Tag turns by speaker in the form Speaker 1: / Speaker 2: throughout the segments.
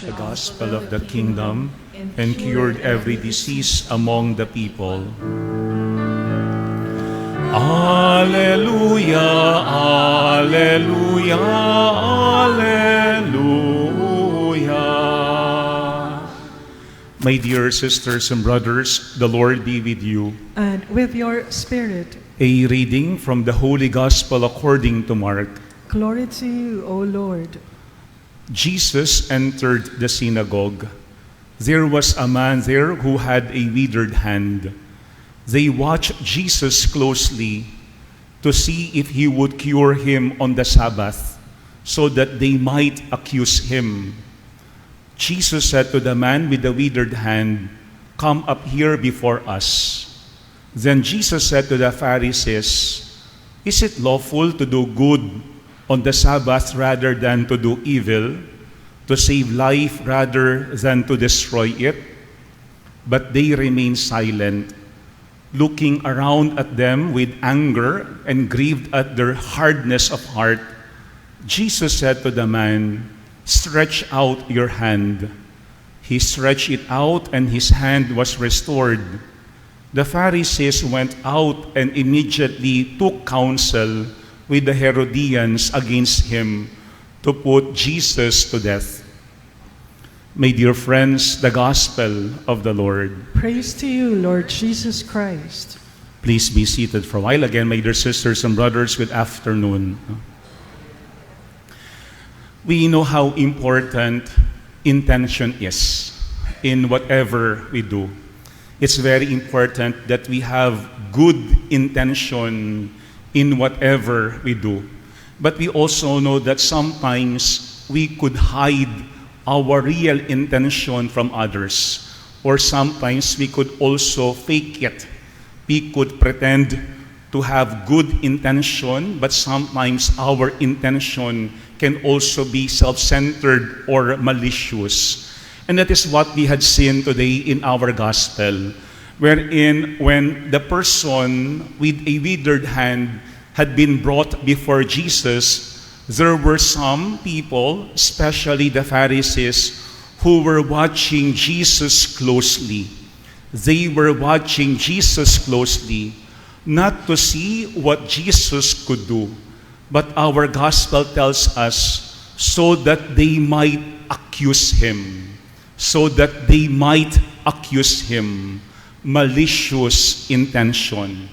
Speaker 1: the gospel of the kingdom and cured every disease among the people. Alleluia, alleluia, alleluia. My dear sisters and brothers, the Lord be with you.
Speaker 2: And with your spirit.
Speaker 1: A reading from the Holy Gospel according to Mark.
Speaker 2: Glory to you, O Lord.
Speaker 1: Jesus entered the synagogue. There was a man there who had a withered hand. They watched Jesus closely to see if he would cure him on the Sabbath, so that they might accuse him. Jesus said to the man with the withered hand, "Come up here before us." Then Jesus said to the Pharisees, "Is it lawful to do good on the Sabbath rather than to do evil, to save life rather than to destroy it?" But they remained silent, looking around at them with anger and grieved at their hardness of heart. Jesus said to the man, "Stretch out your hand." He stretched it out, and his hand was restored. The Pharisees went out and immediately took counsel with the Herodians against him to put Jesus to death. My dear friends, the gospel of the Lord.
Speaker 2: Praise to you, Lord Jesus Christ.
Speaker 1: Please be seated for a while. Again, my dear sisters and brothers, good afternoon. We know how important intention is in whatever we do. It's very important that we have good intention in whatever we do. But we also know that sometimes we could hide our real intention from others. Or sometimes we could also fake it. We could pretend to have good intention, but sometimes our intention can also be self-centered or malicious. And that is what we had seen today in our gospel, wherein when the person with a withered hand had been brought before Jesus, there were some people, especially the Pharisees, who were watching Jesus closely. They were watching Jesus closely, not to see what Jesus could do, but our gospel tells us so that they might accuse him. So that they might accuse him. Malicious intention.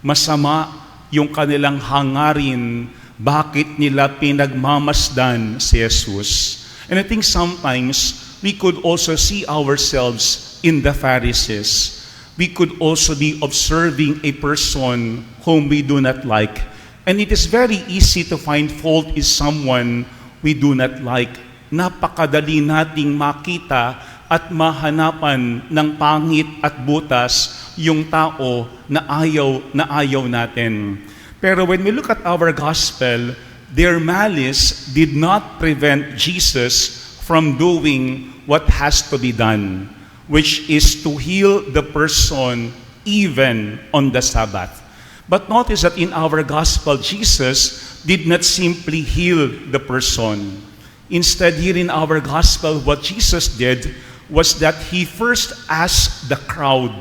Speaker 1: Masama yung kanilang hangarin, bakit nila pinagmamasdan si Jesus. And I think sometimes we could also see ourselves in the Pharisees. We could also be observing a person whom we do not like. And it is very easy to find fault in someone we do not like. Napakadali nating makita at mahanapan ng pangit at butas yung tao na ayaw natin. Pero when we look at our gospel, their malice did not prevent Jesus from doing what has to be done, which is to heal the person even on the Sabbath. But notice that in our gospel, Jesus did not simply heal the person. Instead, here in our gospel, what Jesus did was that he first asked the crowd.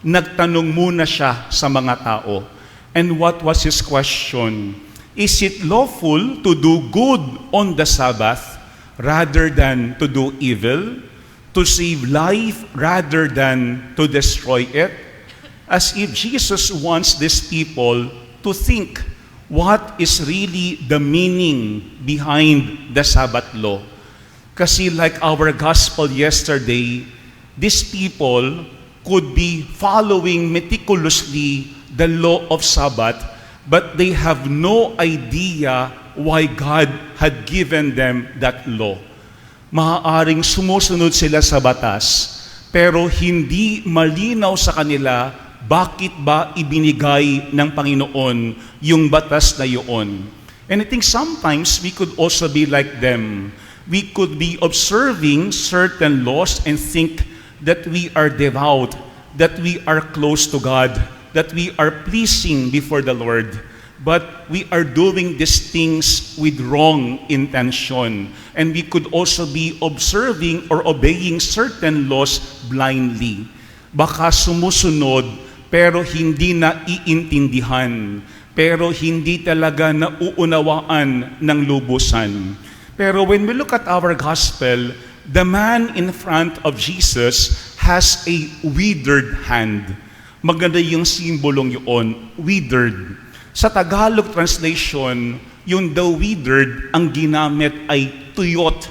Speaker 1: Nagtanong muna siya sa mga tao. And what was his question? Is it lawful to do good on the Sabbath rather than to do evil? To save life rather than to destroy it? As if Jesus wants these people to think, what is really the meaning behind the Sabbath law? Kasi like our gospel yesterday, these people could be following meticulously the law of Sabbath, but they have no idea why God had given them that law. Maaaring sumusunod sila sa batas, pero hindi malinaw sa kanila bakit ba ibinigay ng Panginoon yung batas na yun. And I think sometimes we could also be like them. We could be observing certain laws and think that we are devout, that we are close to God, that we are pleasing before the Lord. but we are doing these things with wrong intention. And we could also be observing or obeying certain laws blindly. Baka sumusunod pero hindi na iintindihan, pero hindi talaga nauunawaan ng lubusan. Pero when we look at our gospel, the man in front of Jesus has a withered hand. Maganda yung simbolong yun, withered. Sa Tagalog translation, yung the withered, ang ginamit ay tuyot,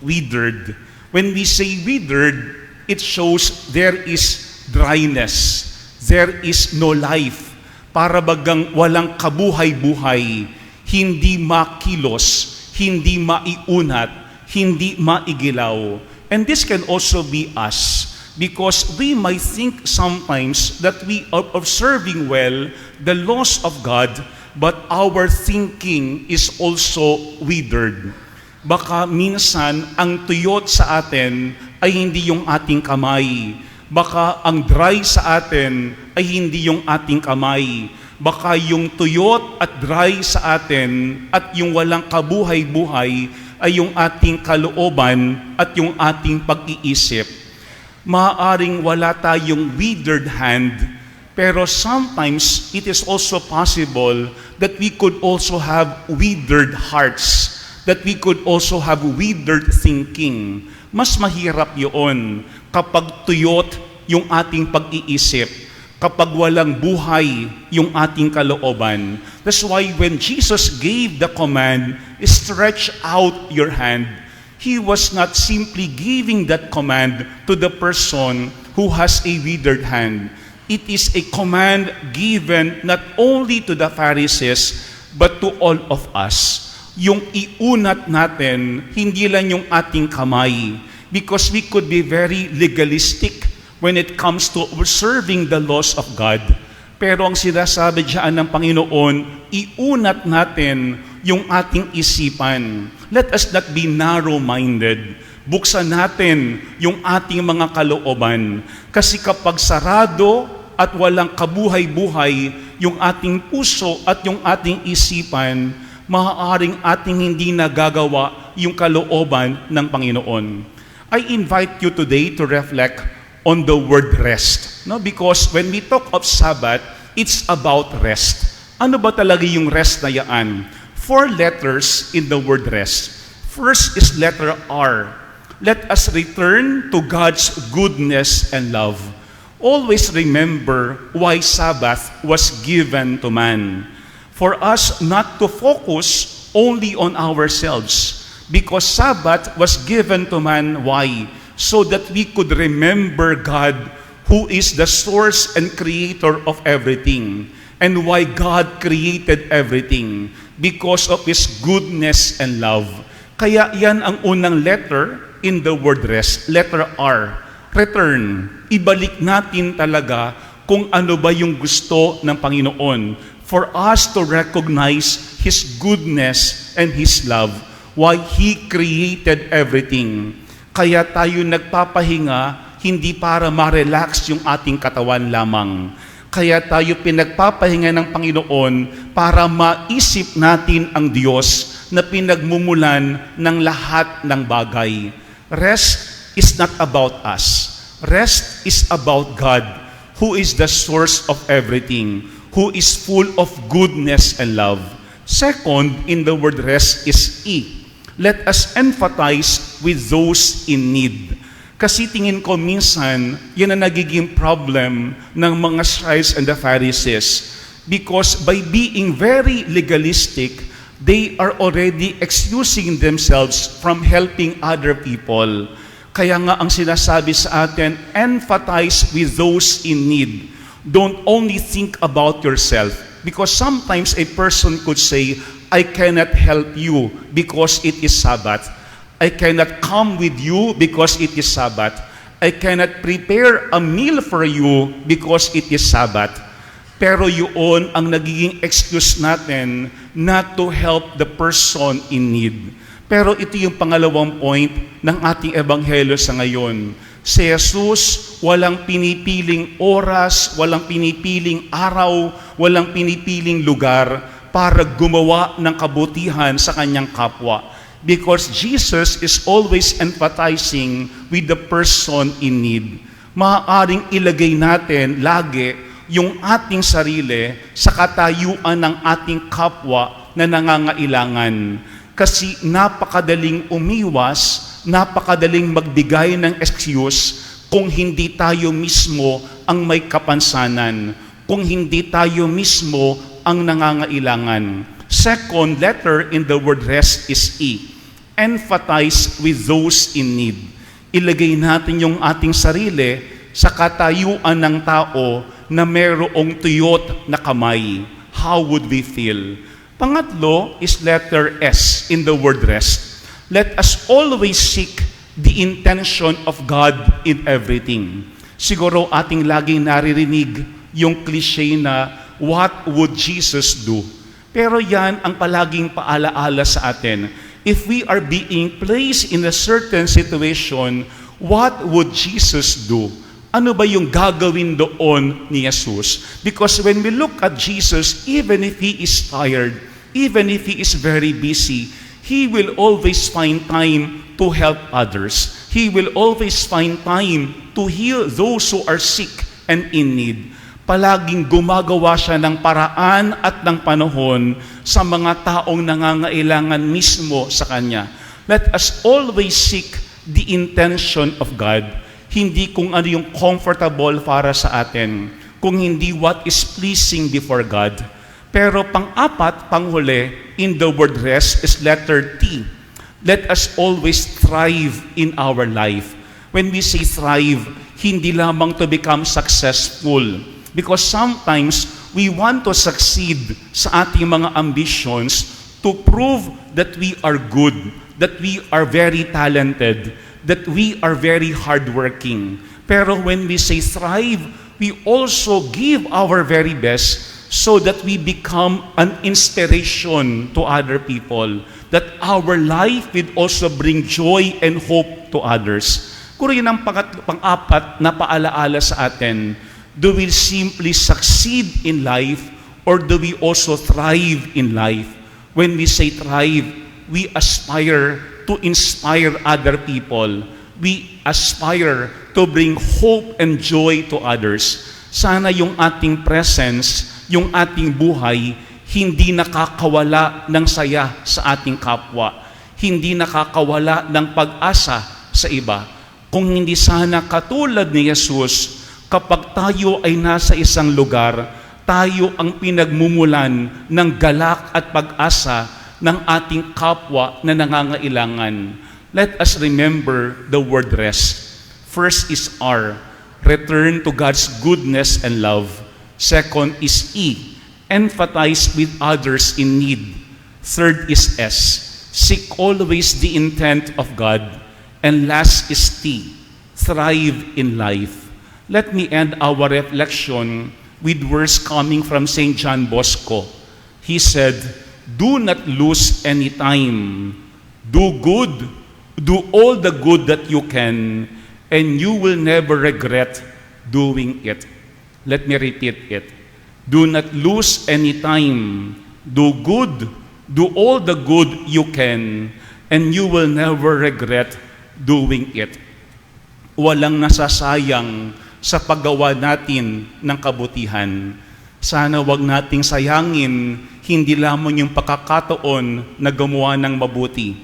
Speaker 1: withered. When we say withered, it shows there is dryness, there is no life. Para bagang walang kabuhay-buhay, hindi makilos, hindi maiunat, hindi maigilaw. And this can also be us. Because we might think sometimes that we are observing well the laws of God, but our thinking is also withered. Baka minsan ang tuyot sa atin ay hindi yung ating kamay. Baka ang dry sa atin ay hindi yung ating kamay. Baka yung tuyot at dry sa atin at yung walang kabuhay-buhay ay yung ating kalooban at yung ating pag-iisip. Maaaring wala tayong withered hand, pero sometimes it is also possible that we could also have withered hearts, that we could also have withered thinking. Mas mahirap yun kapag tuyot yung ating pag-iisip, kapag walang buhay yung ating kalooban. That's why when Jesus gave the command, stretch out your hand, He was not simply giving that command to the person who has a withered hand. It is a command given not only to the Pharisees, but to all of us. Yung iunat natin, hindi lang yung ating kamay. Because we could be very legalistic when it comes to observing the laws of God. Pero ang sinasabi diyan ng Panginoon, iunat natin yung ating isipan. Let us not be narrow-minded. Buksan natin yung ating mga kalooban. Kasi kapag sarado at walang kabuhay-buhay yung ating puso at yung ating isipan, maaaring ating hindi nagagawa yung kalooban ng Panginoon. I invite you today to reflect on the word rest. No? Because when we talk of Sabbath, it's about rest. Ano ba talaga yung rest na yan? 4 letters in the word rest. First is letter R. Let us return to God's goodness and love. Always remember why Sabbath was given to man. For us not to focus only on ourselves. Because Sabbath was given to man, why? So that we could remember God, who is the source and creator of everything. And why God created everything. Because of His goodness and love. Kaya yan ang unang letter in the word rest, letter R. Return. Ibalik natin talaga kung ano ba yung gusto ng Panginoon for us to recognize His goodness and His love, why He created everything. Kaya tayo nagpapahinga hindi para ma-relax yung ating katawan lamang. Kaya tayo pinagpapahinga ng Panginoon para maisip natin ang Diyos na pinagmumulan ng lahat ng bagay. Rest is not about us. Rest is about God, who is the source of everything, who is full of goodness and love. Second, in the word rest is E. Let us empathize with those in need. Kasi tingin ko minsan, yan ang nagiging problem ng mga scribes and the Pharisees. Because by being very legalistic, they are already excusing themselves from helping other people. Kaya nga ang sinasabi sa atin, empathize with those in need. Don't only think about yourself. Because sometimes a person could say, I cannot help you because it is Sabbath. I cannot come with you because it is Sabbath. I cannot prepare a meal for you because it is Sabbath. Pero yun ang nagiging excuse natin not to help the person in need. Pero ito yung pangalawang point ng ating ebanghelyo sa ngayon. Si Jesus, walang pinipiling oras, walang pinipiling araw, walang pinipiling lugar para gumawa ng kabutihan sa kanyang kapwa. Because Jesus is always empathizing with the person in need. Maaaring ilagay natin lagi yung ating sarili sa katayuan ng ating kapwa na nangangailangan. Kasi napakadaling umiwas, napakadaling magbigay ng excuse kung hindi tayo mismo ang may kapansanan, kung hindi tayo mismo ang nangangailangan. Second letter in the word rest is E. Empathize with those in need. Ilagay natin yung ating sarili sa katayuan ng tao na mayroong tuyot na kamay. How would we feel? Pangatlo is letter S in the word rest. Let us always seek the intention of God in everything. Siguro ating laging naririnig yung cliche na, what would Jesus do? Pero yan ang palaging paalaala sa atin. If we are being placed in a certain situation, what would Jesus do? Ano ba yung gagawin doon ni Jesus? Because when we look at Jesus, even if He is tired, even if He is very busy, He will always find time to help others. He will always find time to heal those who are sick and in need. Palaging gumagawa siya ng paraan at ng panahon sa mga taong nangangailangan mismo sa Kanya. Let us always seek the intention of God. Hindi kung ano yung comfortable para sa atin, kung hindi what is pleasing before God. Pero pang-apat, panghuli, in the word rest is letter T. Let us always thrive in our life. When we say thrive, hindi lamang to become successful. Because sometimes, we want to succeed sa ating mga ambitions to prove that we are good, that we are very talented, that we are very hardworking. Pero when we say thrive, we also give our very best so that we become an inspiration to other people, that our life will also bring joy and hope to others. Kung yun ang pang-apat na paalaala sa atin, do we simply succeed in life or do we also thrive in life? When we say thrive, we aspire to inspire other people. We aspire to bring hope and joy to others. Sana yung ating presence, yung ating buhay, hindi nakakawala ng saya sa ating kapwa. Hindi nakakawala ng pag-asa sa iba. Kung hindi sana katulad ni Jesus, kapag tayo ay nasa isang lugar, tayo ang pinagmumulan ng galak at pag-asa ng ating kapwa na nangangailangan. Let us remember the word rest. First is R, return to God's goodness and love. Second is E, empathize with others in need. Third is S, seek always the intent of God. And last is T, thrive in life. Let me end our reflection with words coming from St. John Bosco. He said, do not lose any time. Do good. Do all the good that you can, and you will never regret doing it. Let me repeat it. Do not lose any time. Do good. Do all the good you can, and you will never regret doing it. Walang nasasayang sa paggawa natin ng kabutihan. Sana wag nating sayangin hindi lamang yung pagkakataon na gumawa ng mabuti.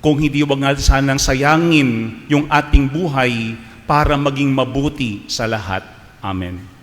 Speaker 1: Kung hindi, wag natin sanang sayangin yung ating buhay para maging mabuti sa lahat. Amen.